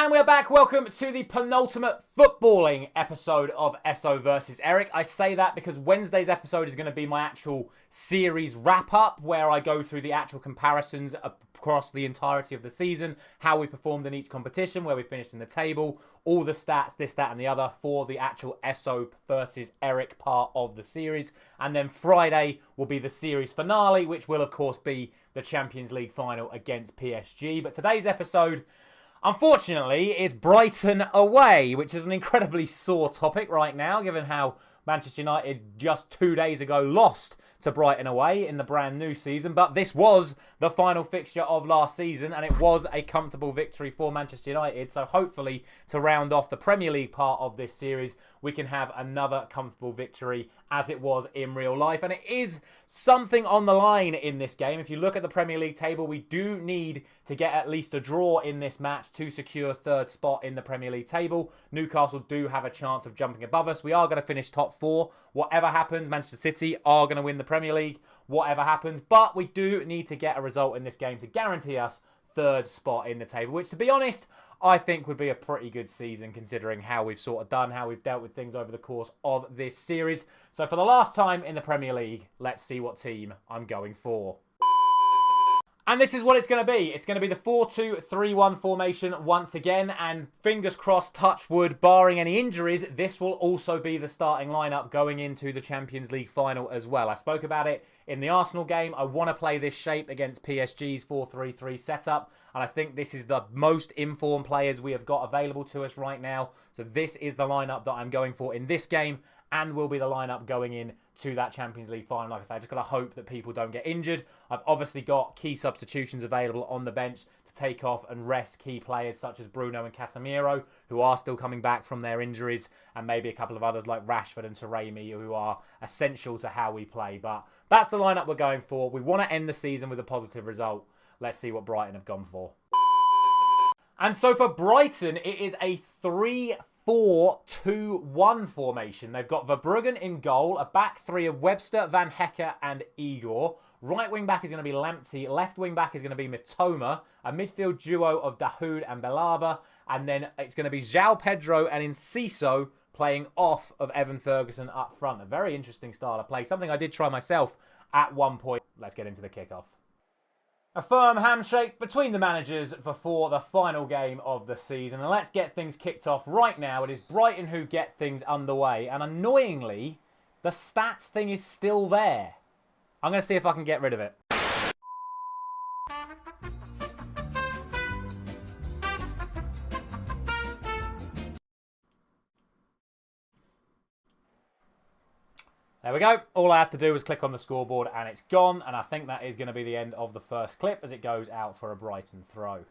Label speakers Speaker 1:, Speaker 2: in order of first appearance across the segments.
Speaker 1: And we're back. Welcome to the penultimate footballing episode of Esso versus Erik. I say that because Wednesday's episode is going to be my actual series wrap-up, where I go through the actual comparisons across the entirety of the season, how we performed in each competition, where we finished in the table, all the stats, this, that, and the other for the actual Esso versus Erik part of the series. And then Friday will be the series finale, which will, of course, be the Champions League final against PSG. But today's episode, unfortunately, is Brighton away, which is an incredibly sore topic right now, given how Manchester United just 2 days ago lost to Brighton away in the brand new season. But this was the final fixture of last season, and it was a comfortable victory for Manchester United. So hopefully, to round off the Premier League part of this series, we can have another comfortable victory as it was in real life. And it is something on the line in this game. If you look at the Premier League table, we do need to get at least a draw in this match to secure third spot in the Premier League table. Newcastle do have a chance of jumping above us. We are going to finish top four. Whatever happens, Manchester City are going to win the Premier League, whatever happens. But we do need to get a result in this game to guarantee us third spot in the table, which, to be honest, I think would be a pretty good season considering how we've sort of done, how we've dealt with things over the course of this series. So for the last time in the Premier League, let's see what team I'm going for. And this is what it's going to be. It's going to be the 4-2-3-1 formation once again. And fingers crossed, touch wood, barring any injuries, this will also be the starting lineup going into the Champions League final as well. I spoke about it in the Arsenal game. I want to play this shape against PSG's 4-3-3 setup. And I think this is the most informed players we have got available to us right now. So this is the lineup that I'm going for in this game, and will be the lineup going in to that Champions League final. Like I say, I just got to hope that people don't get injured. I've obviously got key substitutions available on the bench to take off and rest key players such as Bruno and Casemiro, who are still coming back from their injuries, and maybe a couple of others like Rashford and Taremi, who are essential to how we play. But that's the lineup we're going for. We want to end the season with a positive result. Let's see what Brighton have gone for. And so for Brighton, it is a 3-4-2-1 formation. They've got Verbruggen in goal, a back three of Webster, Van Hecke and Igor. Right wing back is going to be Lamptey, left wing back is going to be Mitoma, a midfield duo of Dahoud and Belaba, and then it's going to be João Pedro and Enciso playing off of Evan Ferguson up front. A very interesting style of play, something I did try myself at one point. Let's get into the kickoff. A firm handshake between the managers before the final game of the season. And let's get things kicked off right now. It is Brighton who get things underway. And annoyingly, the stats thing is still there. I'm going to see if I can get rid of it. There we go. All I had to do was click on the scoreboard and it's gone. And I think that is going to be the end of the first clip as it goes out for a Brighton throw.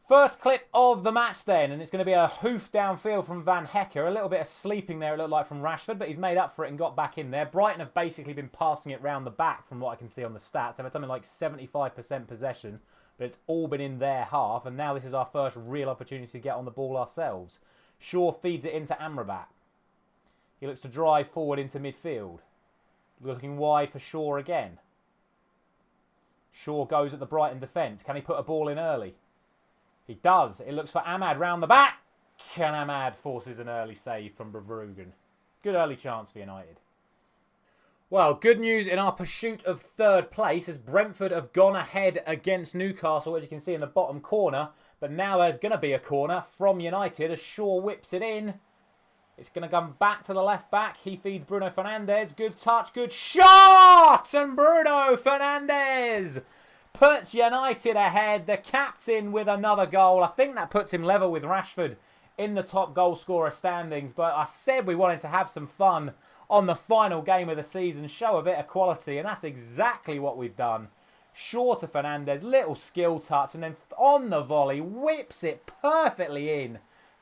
Speaker 1: First clip of the match then. And it's going to be a hoof downfield from Van Hecke. A little bit of sleeping there, it looked like, from Rashford. But he's made up for it and got back in there. Brighton have basically been passing it round the back from what I can see on the stats. They've had something like 75% possession. But it's all been in their half. And now this is our first real opportunity to get on the ball ourselves. Shaw feeds it into Amrabat. He looks to drive forward into midfield. Looking wide for Shaw again. Shaw goes at the Brighton defence. Can he put a ball in early? He does. It looks for Ahmad round the back. And Ahmad forces an early save from Verbruggen. Good early chance for United. Well, good news in our pursuit of third place as Brentford have gone ahead against Newcastle, as you can see in the bottom corner. But now there's going to be a corner from United as Shaw whips it in. It's going to come back to the left back. He feeds Bruno Fernandes. Good touch, good shot! And Bruno Fernandes puts United ahead. The captain with another goal. I think that puts him level with Rashford in the top goal scorer standings. But I said we wanted to have some fun on the final game of the season. Show a bit of quality. And that's exactly what we've done. Shaw to Fernandes. Little skill touch. And then on the volley, whips it perfectly in.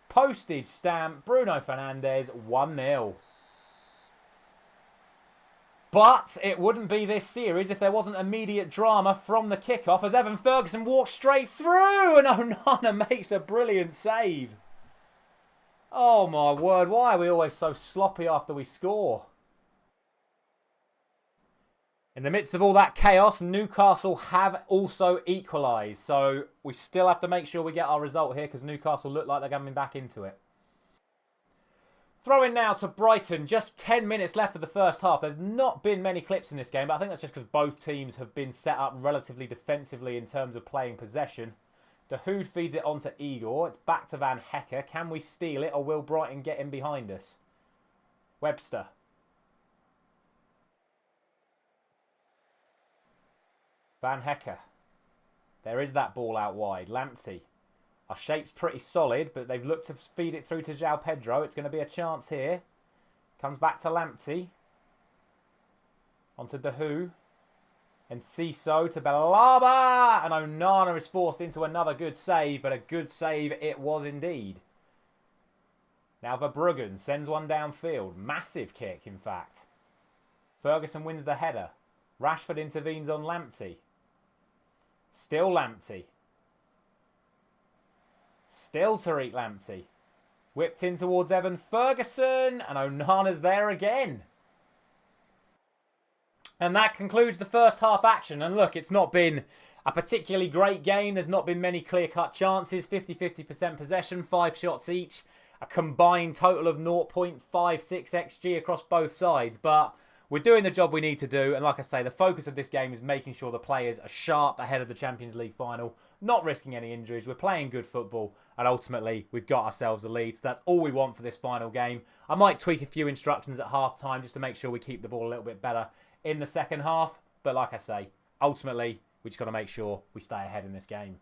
Speaker 1: Postage stamp, Bruno Fernandes, 1-0. But it wouldn't be this series if there wasn't immediate drama from the kickoff as Evan Ferguson walks straight through and Onana makes a brilliant save. Oh my word, why are we always so sloppy after we score? In the midst of all that chaos, Newcastle have also equalised. So we still have to make sure we get our result here because Newcastle look like they're coming back into it. Throw in now to Brighton. Just 10 minutes left of the first half. There's not been many clips in this game, but I think that's just because both teams have been set up relatively defensively in terms of playing possession. De Hood feeds it on to Igor. It's back to Van Hecker. Can we steal it or will Brighton get in behind us? Webster. Van Hecker. There is that ball out wide. Lamptey. Our shape's pretty solid, but they've looked to feed it through to João Pedro. It's going to be a chance here. Comes back to Lamptey. Onto Dahu. And Ciso to Belaba. And Onana is forced into another good save, but a good save it was indeed. Now Verbruggen sends one downfield. Massive kick, in fact. Ferguson wins the header. Rashford intervenes on Lamptey. Still Lamptey. Still Tariq Lamptey. Whipped in towards Evan Ferguson. And Onana's there again. And that concludes the first half action. And look, it's not been a particularly great game. There's not been many clear-cut chances. 50-50% possession, 5 shots each. A combined total of 0.56 XG across both sides. But we're doing the job we need to do. And like I say, the focus of this game is making sure the players are sharp ahead of the Champions League final. Not risking any injuries. We're playing good football. And ultimately, we've got ourselves a lead. So that's all we want for this final game. I might tweak a few instructions at half-time just to make sure we keep the ball a little bit better in the second half. But like I say, ultimately, we just got to make sure we stay ahead in this game.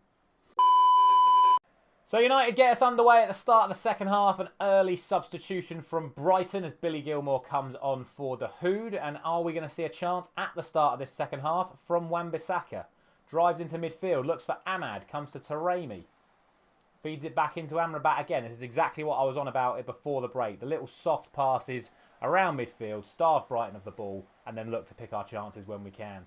Speaker 1: So United get us underway at the start of the second half. An early substitution from Brighton as Billy Gilmour comes on for the Hood. And are we going to see a chance at the start of this second half from Wan-Bissaka? Drives into midfield, looks for Ahmad, comes to Taremi. Feeds it back into Amrabat again. This is exactly what I was on about it before the break. The little soft passes around midfield, starve Brighton of the ball, and then look to pick our chances when we can.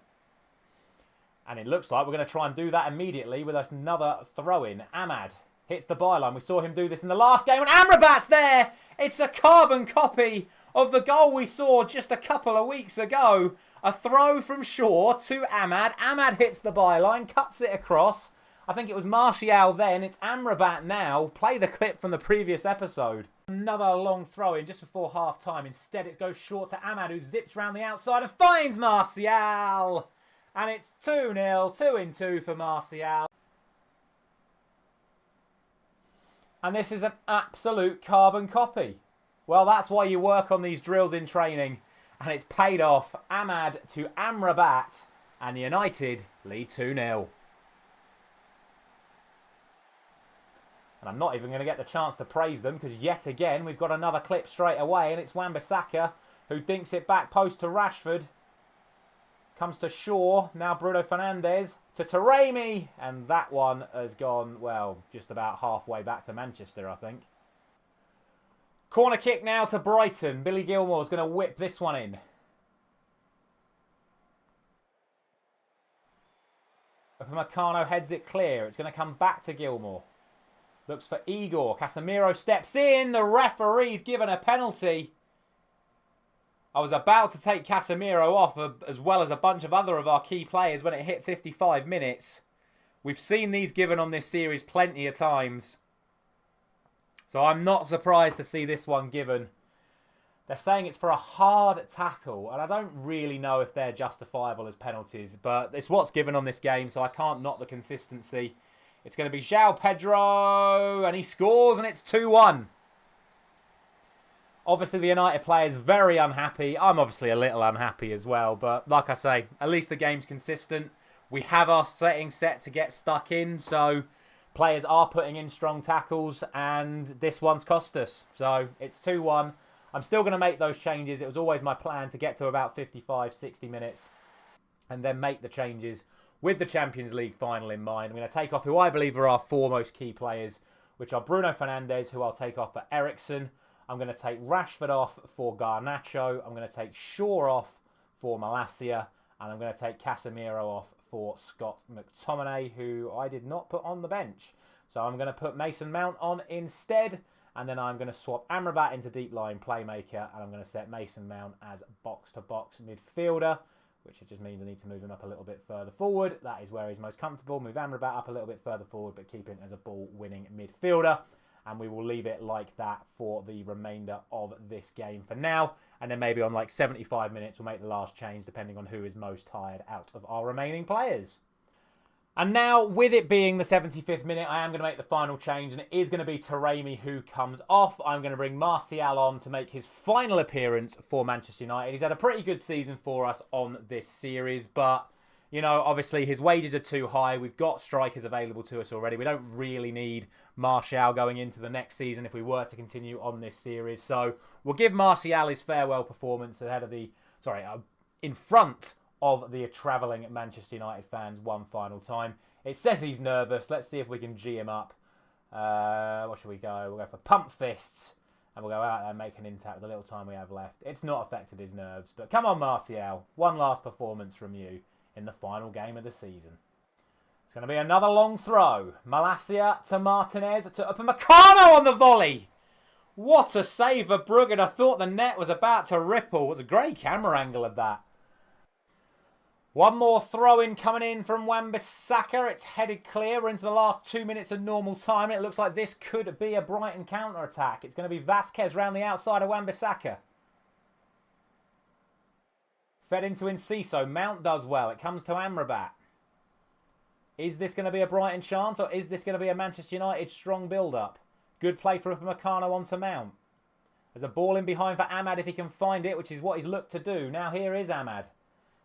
Speaker 1: And it looks like we're going to try and do that immediately with another throw-in. Ahmad hits the byline. We saw him do this in the last game, and Amrabat's there! It's a carbon copy of the goal we saw just a couple of weeks ago. A throw from Shaw to Ahmad. Ahmad hits the byline, cuts it across. I think it was Martial then. It's Amrabat now. Play the clip from the previous episode. Another long throw-in just before half-time. Instead, it goes short to Ahmad, who zips round the outside and finds Martial. And it's 2-0, 2-2 for Martial. And this is an absolute carbon copy. Well, that's why you work on these drills in training. And it's paid off. Ahmad to Amrabat. And United lead 2-0. And I'm not even going to get the chance to praise them because yet again we've got another clip straight away. And it's Wan-Bissaka who dinks it back post to Rashford. Comes to Shaw. Now Bruno Fernandes to Taremi. And that one has gone, well, just about halfway back to Manchester, I think. Corner kick now to Brighton. Billy Gilmour's going to whip this one in. Upamecano heads it clear. It's going to come back to Gilmour. Looks for Igor. Casemiro steps in. The referee's given a penalty. I was about to take Casemiro off as well as a bunch of other of our key players when it hit 55 minutes. We've seen these given on this series plenty of times. So I'm not surprised to see this one given. They're saying it's for a hard tackle. And I don't really know if they're justifiable as penalties. But it's what's given on this game, so I can't knock the consistency. It's going to be João Pedro. And he scores, and it's 2-1. Obviously, the United players very unhappy. I'm obviously a little unhappy as well. But like I say, at least the game's consistent. We have our settings set to get stuck in. So players are putting in strong tackles. And this one's cost us. So it's 2-1. I'm still going to make those changes. It was always my plan to get to about 55, 60 minutes. And then make the changes with the Champions League final in mind. I'm going to take off who I believe are our four most key players, which are Bruno Fernandes, who I'll take off for Eriksen. I'm going to take Rashford off for Garnacho. I'm going to take Shaw off for Malacia. And I'm going to take Casemiro off for Scott McTominay, who I did not put on the bench. So I'm going to put Mason Mount on instead. And then I'm going to swap Amrabat into deep line playmaker. And I'm going to set Mason Mount as box-to-box midfielder. which just means I need to move him up a little bit further forward. That is where he's most comfortable. Move Amrabat up a little bit further forward, but keep him as a ball-winning midfielder. And we will leave it like that for the remainder of this game for now. And then maybe on like 75 minutes, we'll make the last change, depending on who is most tired out of our remaining players. And now, with it being the 75th minute, I am going to make the final change, and it is going to be Taremi who comes off. I'm going to bring Martial on to make his final appearance for Manchester United. He's had a pretty good season for us on this series, but, you know, obviously his wages are too high. We've got strikers available to us already. We don't really need Martial going into the next season if we were to continue on this series. So we'll give Martial his farewell performance in front of the travelling Manchester United fans one final time. It says he's nervous. Let's see if we can G him up. What should we go? We'll go for pump fists. And we'll go out there and make an intact with the little time we have left. It's not affected his nerves. But come on, Martial. One last performance from you in the final game of the season. It's going to be another long throw. Malacia to Martinez to Upamecano on the volley. What a save for Bruggen. I thought the net was about to ripple. It was a great camera angle of that. One more throw-in coming in from Wan-Bissaka. It's headed clear. We're into the last 2 minutes of normal time. It looks like this could be a Brighton counter-attack. It's going to be Vasquez round the outside of Wan-Bissaka. Fed into Enciso. Mount does well. It comes to Amrabat. Is this going to be a Brighton chance, or is this going to be a Manchester United strong build-up? Good play for Upamecano onto Mount. There's a ball in behind for Ahmad if he can find it, which is what he's looked to do. Now here is Ahmad.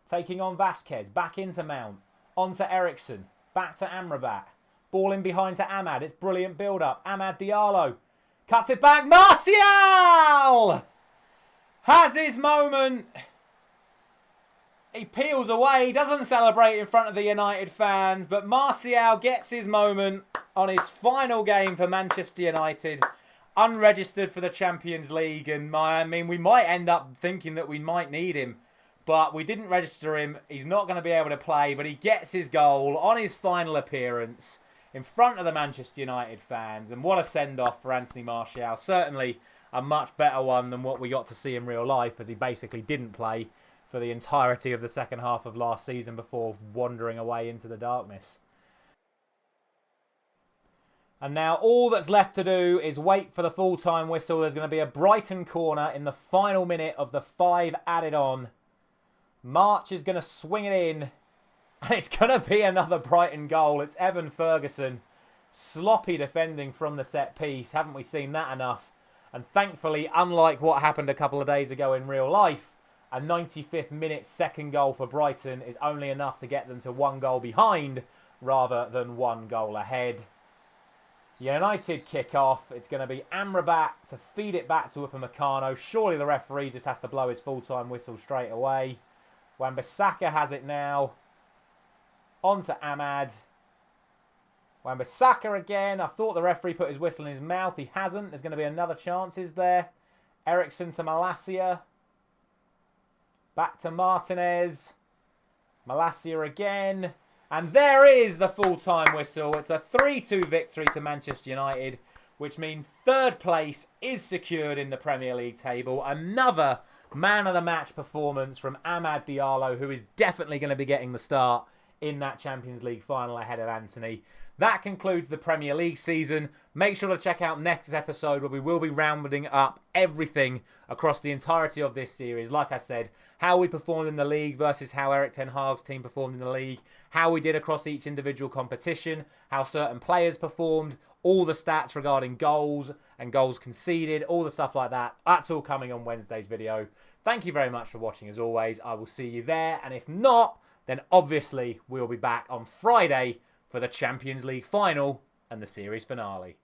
Speaker 1: Taking on Vasquez, back into Mount, on to Eriksen, back to Amrabat. Ball in behind to Ahmad, it's brilliant build-up. Amad Diallo, cuts it back, Martial! Has his moment. He peels away, doesn't celebrate in front of the United fans, but Martial gets his moment on his final game for Manchester United. Unregistered for the Champions League, and we might end up thinking that we might need him. But we didn't register him. He's not going to be able to play, but he gets his goal on his final appearance in front of the Manchester United fans. And what a send-off for Anthony Martial. Certainly a much better one than what we got to see in real life, as he basically didn't play for the entirety of the second half of last season before wandering away into the darkness. And now all that's left to do is wait for the full-time whistle. There's going to be a Brighton corner in the final minute of the 5 added on. March is going to swing it in, and it's going to be another Brighton goal. It's Evan Ferguson. Sloppy defending from the set piece. Haven't we seen that enough? And thankfully, unlike what happened a couple of days ago in real life, a 95th minute second goal for Brighton is only enough to get them to 1 goal behind rather than 1 goal ahead. United kick off. It's going to be Amrabat to feed it back to Upamecano. Surely the referee just has to blow his full-time whistle straight away. Wan-Bissaka has it now. On to Ahmad. Wan-Bissaka again. I thought the referee put his whistle in his mouth. He hasn't. There's going to be another chance, is there? Eriksen to Malacia. Back to Martinez. Malacia again. And there is the full-time whistle. It's a 3-2 victory to Manchester United, which means 3rd place is secured in the Premier League table. Another man of the match performance from Amad Diallo, who is definitely going to be getting the start in that Champions League final ahead of Anthony. That concludes the Premier League season. Make sure to check out next episode, where we will be rounding up everything across the entirety of this series. Like I said, how we performed in the league versus how Erik ten Hag's team performed in the league, how we did across each individual competition, how certain players performed, all the stats regarding goals and goals conceded, all the stuff like that. That's all coming on Wednesday's video. Thank you very much for watching as always. I will see you there. And if not, then obviously we'll be back on Friday for the Champions League final and the series finale.